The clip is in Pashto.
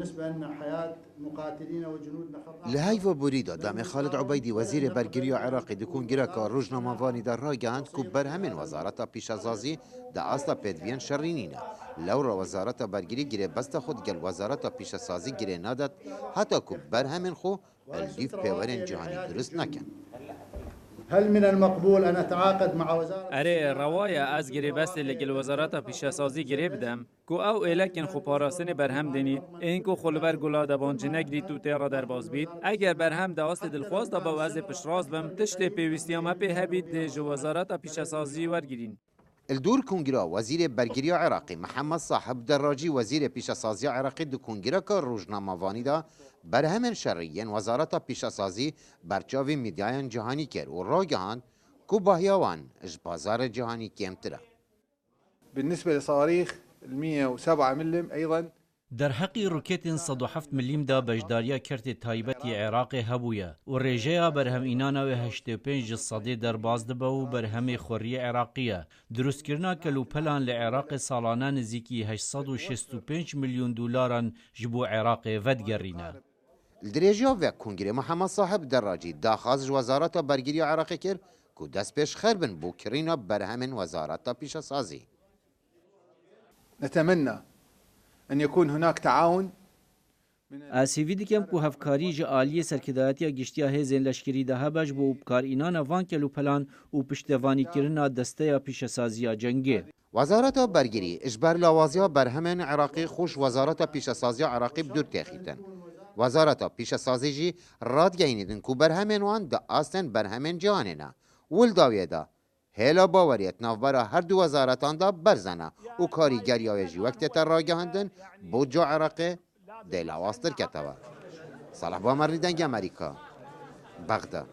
بالنسبة لنا حياة مقاتلين وجنودنا خطأ. لهيفا بوريدا دام خالد عبيدي وزير برگریا عراقی دکون گیرا که روزنامه‌وانی در راگاند کو برهمن وزارت پیشازازی دا اصلا پدوین شرینینه لورا وزارت برگری گیره بست خود گل وزارت پیشازازی گیره نادت حتی کو برهمن خو الدیف پیورن جهانی درست نکن. هل من المقبول أن أتعاقد مع وزارة اره رواية از گری بست لگل وزارت پیشاسازی گری بدم کو او ایلکن خو پاراستن برهم دنید این کو خلبر گلا دبانج نگری تو تیرا در باز بید اگر برهم داست دلخواست دا با وضع پشراز بم تشت پیوستیامه پی هبید جو وزارت پیشاسازی ورگیرین. الدور كونغرا وزير برگریا عراقي محمد صاحب دراجي وزير پیشاسازی عراقي دو كونغرا که روزنامه وانی دا برهمن شرعيين وزارت پیشاسازی برچاوی میدیاین جهانی کرد و راگهان کو باهیاوان اج بازار جهانی کمتره. بالنسبة لصواريخ 107 ملم أيضا در حقی روکت 107 ملیم دا بجداریا کرد تایبتی عراق هبویا و رژه برهم اینانا و 85 صدی در باز دبا و برهم خوری عراقیه درست کرنا کلو پلان لعراق سالانه نزیکی 865 میلیون دلاران جبو عراق ودگرینه. الدريجيا و كونغري محمد صاحب دراجي داخاز وزارت برگریا عراقي كر كو دست پیش خربن بو كرينا برهمن وزارت پیشاسازی. نتمنى أن يكون هناك تعاون اسیوی دیکم کو هفکاری ج عالی سرکدایتی گشتیا هزین لشکری ده هبج بو بکار اینان وان کلو پلان او پشتوانی کرنا دسته پیشسازی جنگی. وزارت برگری اجبار لوازیا برهمن عراقی خوش وزارت پیشسازی عراقی بدور تخیتن. وزارت پیشسازی جی راد گینیدن کو برهمن وان دا آستن برهمن جانینا. ولداویه دا هلا باوریت نوبرا هر دو وزارتان دا برزنه و کاریگری آویجی وقت تر راگهاندن بود جا عراقی دیل آواستر کتوا. صالح بامر ریدنگ امریکا بغداد.